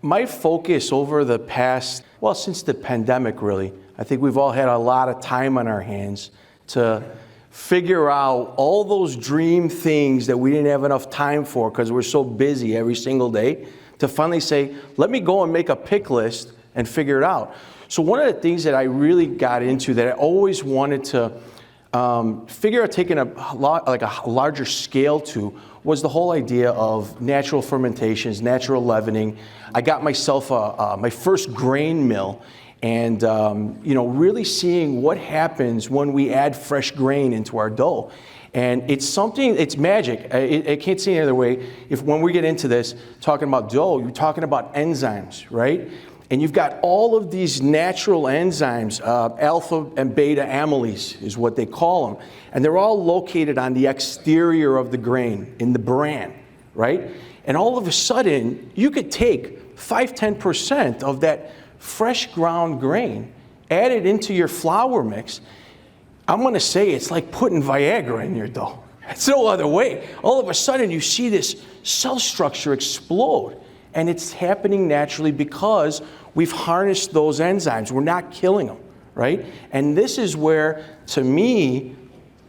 My focus over the past, well, since the pandemic really, I think we've all had a lot of time on our hands to figure out all those dream things that we didn't have enough time for because we're so busy every single day, to finally say, let me go and make a pick list and figure it out. So one of the things that I really got into that I always wanted to figure out taking a larger scale to was the whole idea of natural fermentations, natural leavening. I got myself my first grain mill, and really seeing what happens when we add fresh grain into our dough. And it's something, it's magic. I can't see any other way. When we get into this, talking about dough, you're talking about enzymes, right? And you've got all of these natural enzymes, alpha and beta amylase is what they call them. And they're all located on the exterior of the grain, in the bran, right? And all of a sudden, you could take 5-10% of that fresh ground grain, add it into your flour mix. I'm gonna say it's like putting Viagra in your dough. It's no other way. All of a sudden, you see this cell structure explode. And it's happening naturally because we've harnessed those enzymes. We're not killing them, right? And this is where, to me,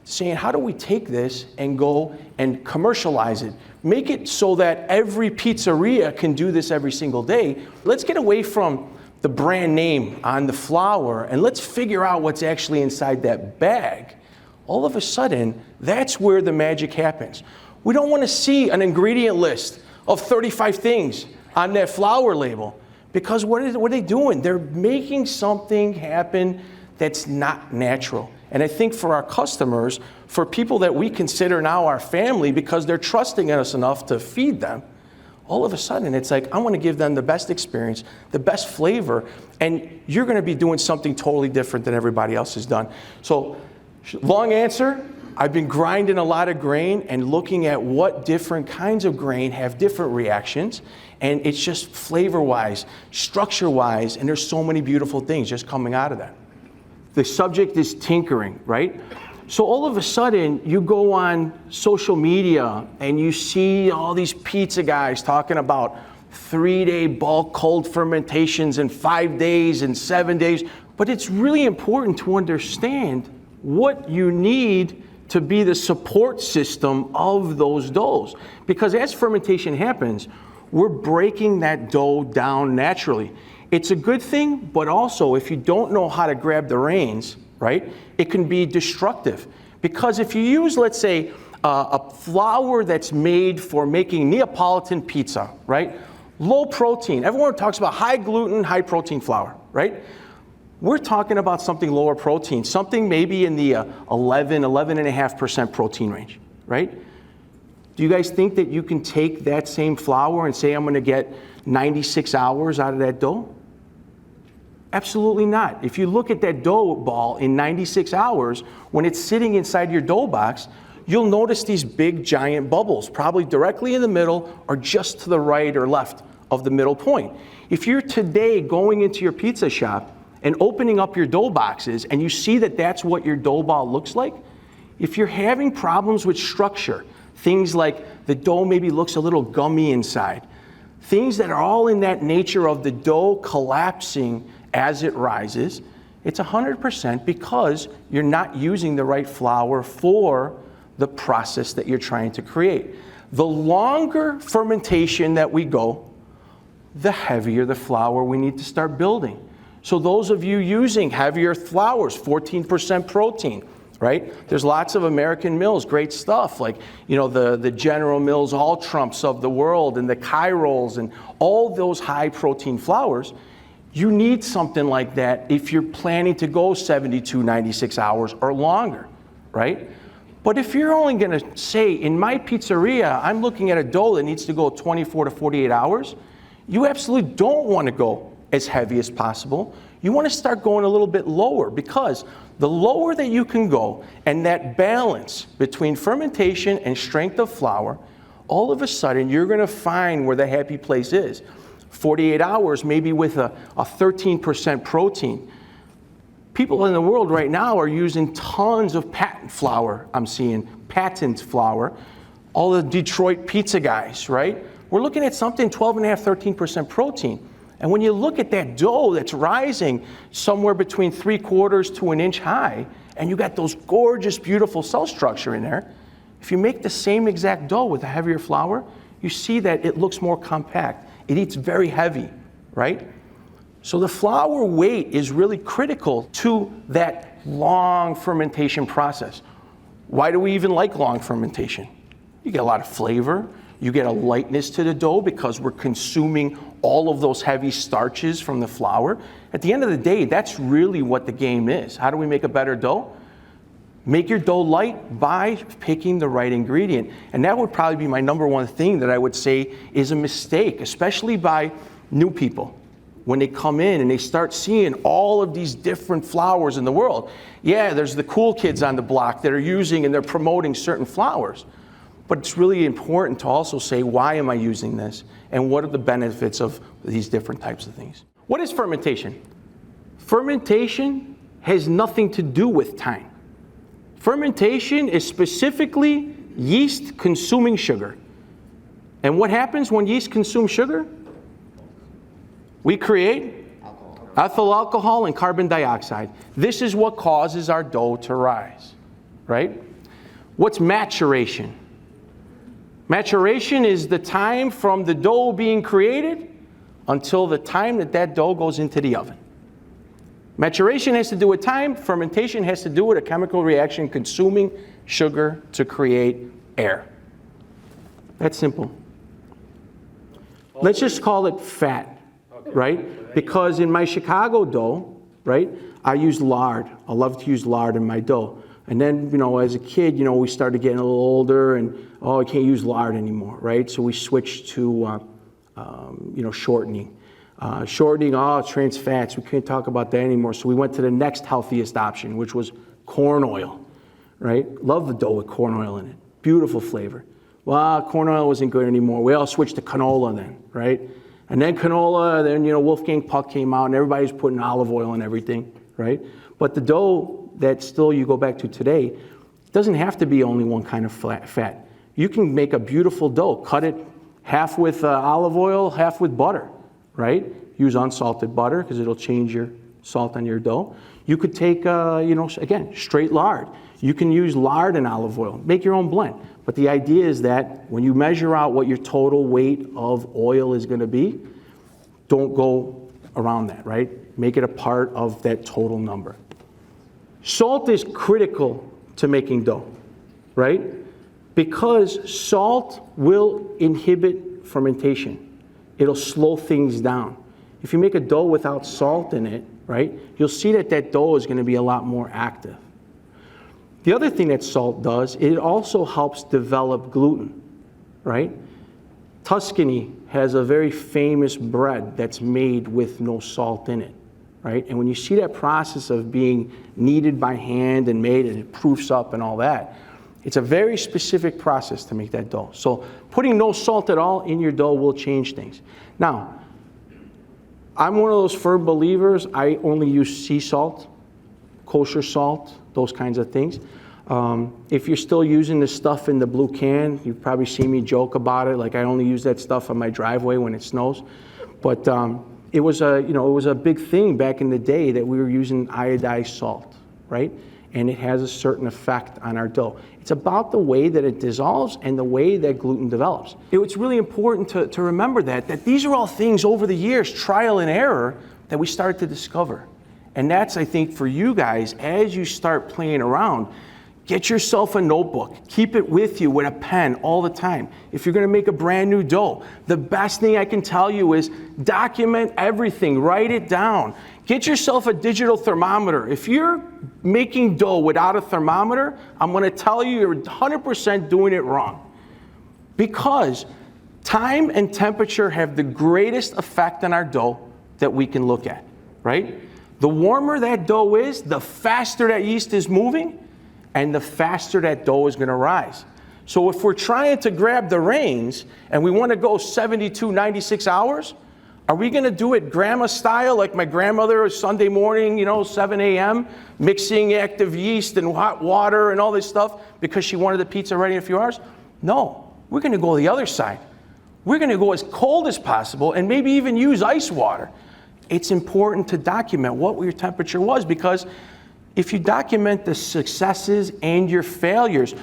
saying, how do we take this and go and commercialize it? Make it so that every pizzeria can do this every single day. Let's get away from the brand name on the flour and let's figure out what's actually inside that bag. All of a sudden, that's where the magic happens. We don't want to see an ingredient list of 35 things on that flour label, because what are they doing? They're making something happen that's not natural. And I think for our customers, for people that we consider now our family because they're trusting us enough to feed them, all of a sudden it's like, I want to give them the best experience, the best flavor, and you're going to be doing something totally different than everybody else has done. So, long answer, I've been grinding a lot of grain and looking at what different kinds of grain have different reactions, and it's just flavor-wise, structure-wise, and there's so many beautiful things just coming out of that. The subject is tinkering, right? So all of a sudden, you go on social media and you see all these pizza guys talking about 3-day bulk cold fermentations and 5 days and 7 days, but it's really important to understand what you need to be the support system of those doughs. Because as fermentation happens, we're breaking that dough down naturally. It's a good thing, but also if you don't know how to grab the reins, right, it can be destructive. Because if you use, let's say, a flour that's made for making Neapolitan pizza, right, low protein. Everyone talks about high gluten, high protein flour, right? We're talking about something lower protein, something maybe in the 11.5% protein range, right? Do you guys think that you can take that same flour and say, I'm going to get 96 hours out of that dough? Absolutely not. If you look at that dough ball in 96 hours, when it's sitting inside your dough box, you'll notice these big giant bubbles, probably directly in the middle or just to the right or left of the middle point. If you're today going into your pizza shop and opening up your dough boxes and you see that that's what your dough ball looks like, if you're having problems with structure, things like the dough maybe looks a little gummy inside, things that are all in that nature of the dough collapsing as it rises, it's 100% because you're not using the right flour for the process that you're trying to create. The longer fermentation that we go, the heavier the flour we need to start building. So those of you using heavier flours, 14% protein, right? There's lots of American mills, great stuff, like, the General Mills, All Trumps of the world, and the Kairos, and all those high protein flours. You need something like that if you're planning to go 72, 96 hours or longer, right? But if you're only going to say, in my pizzeria, I'm looking at a dough that needs to go 24 to 48 hours, you absolutely don't want to go as heavy as possible. You want to start going a little bit lower, because the lower that you can go and that balance between fermentation and strength of flour, all of a sudden you're going to find where the happy place is. 48 hours, maybe with a 13% protein. People in the world right now are using tons of patent flour. I'm seeing patent flour. All the Detroit pizza guys, right? we're looking at something 12.5%, 13% protein. And when you look at that dough that's rising somewhere between 3/4 to an inch high, and you got those gorgeous, beautiful cell structure in there, if you make the same exact dough with a heavier flour, you see that it looks more compact. It eats very heavy, right? So the flour weight is really critical to that long fermentation process. Why do we even like long fermentation? You get a lot of flavor. You get a lightness to the dough because we're consuming all of those heavy starches from the flour. At the end of the day, that's really what the game is. How do we make a better dough? Make your dough light by picking the right ingredient. And that would probably be my number one thing that I would say is a mistake, especially by new people. When they come in and they start seeing all of these different flours in the world. Yeah, there's the cool kids on the block that are using and they're promoting certain flours. But it's really important to also say, why am I using this? And what are the benefits of these different types of things? What is fermentation? Fermentation has nothing to do with time. Fermentation is specifically yeast consuming sugar. And what happens when yeast consume sugar? We create ethyl alcohol and carbon dioxide. This is what causes our dough to rise, right? What's maturation? Maturation is the time from the dough being created until the time that that dough goes into the oven. Maturation has to do with time. Fermentation has to do with a chemical reaction consuming sugar to create air. That's simple. Let's just call it fat. Right? Because in my Chicago dough, right, I use lard. I love to use lard in my dough. And then, as a kid, we started getting a little older and, I can't use lard anymore, right? So we switched to, shortening. Shortening, trans fats, we can't talk about that anymore. So we went to the next healthiest option, which was corn oil, right? Love the dough with corn oil in it. Beautiful flavor. Well, corn oil wasn't good anymore. We all switched to canola then, right? And then canola, then, Wolfgang Puck came out and everybody's putting olive oil and everything, right? But the dough that still you go back to today doesn't have to be only one kind of fat. You can make a beautiful dough, cut it half with olive oil, half with butter, right? Use unsalted butter because it'll change your salt on your dough. You could take, again, straight lard. You can use lard and olive oil. Make your own blend. But the idea is that when you measure out what your total weight of oil is going to be, don't go around that, right? Make it a part of that total number. Salt is critical to making dough, right? Because salt will inhibit fermentation. It'll slow things down. If you make a dough without salt in it, right, you'll see that that dough is going to be a lot more active. The other thing that salt does, it also helps develop gluten, right? Tuscany has a very famous bread that's made with no salt in it, right? And when you see that process of being kneaded by hand and made and it proofs up and all that, it's a very specific process to make that dough. So putting no salt at all in your dough will change things. Now, I'm one of those firm believers, I only use sea salt, kosher salt, those kinds of things. If you're still using the stuff in the blue can, you've probably seen me joke about it, like I only use that stuff on my driveway when it snows. But it was a big thing back in the day that we were using iodized salt, right? And it has a certain effect on our dough. It's about the way that it dissolves and the way that gluten develops. It's really important to remember that these are all things over the years, trial and error, that we started to discover. And that's, I think, for you guys, as you start playing around, get yourself a notebook. Keep it with you with a pen all the time. If you're going to make a brand new dough, the best thing I can tell you is document everything. Write it down. Get yourself a digital thermometer. If you're making dough without a thermometer, I'm going to tell you you're 100% doing it wrong. Because time and temperature have the greatest effect on our dough that we can look at, right? The warmer that dough is, the faster that yeast is moving, and the faster that dough is going to rise. So if we're trying to grab the reins and we want to go 72, 96 hours, are we going to do it grandma style, like my grandmother Sunday morning, 7 a.m., mixing active yeast and hot water and all this stuff because she wanted the pizza ready in a few hours? No, we're going to go the other side. We're going to go as cold as possible and maybe even use ice water. It's important to document what your temperature was, because if you document the successes and your failures,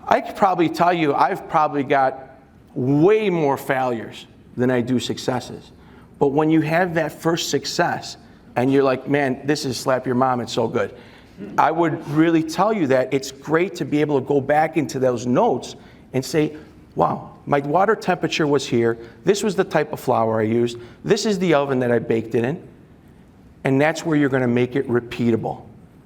I could probably tell you I've probably got way more failures than I do successes. But when you have that first success and you're like, man, this is slap your mom, it's so good. I would really tell you that it's great to be able to go back into those notes and say, wow, my water temperature was here. This was the type of flour I used. This is the oven that I baked it in. And that's where you're going to make it repeatable.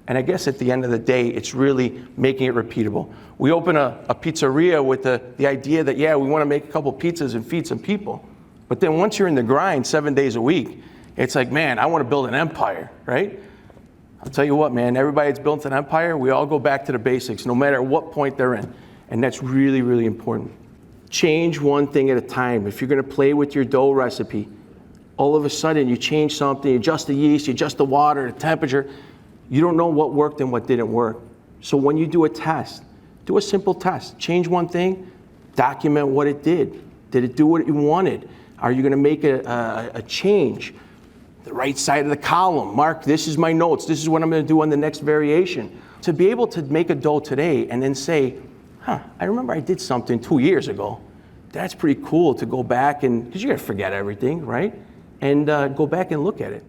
And I guess at the end of the day, it's really making it repeatable. We open a pizzeria with the idea that, yeah, we want to make a couple pizzas and feed some people. But then once you're in the grind 7 days a week, it's like, man, I want to build an empire, right? I'll tell you what, man, everybody that's built an empire, we all go back to the basics, no matter what point they're in. And that's really, really important. Change one thing at a time. If you're going to play with your dough recipe, all of a sudden you change something, you adjust the yeast, you adjust the water, the temperature. You don't know what worked and what didn't work. So when you do a test, do a simple test. Change one thing, document what it did. Did it do what you wanted? Are you going to make a change? The right side of the column, mark, this is my notes, this is what I'm going to do on the next variation. To be able to make a dough today and then say, I remember I did something 2 years ago. That's pretty cool to go back and, because you're going to forget everything, right? And go back and look at it.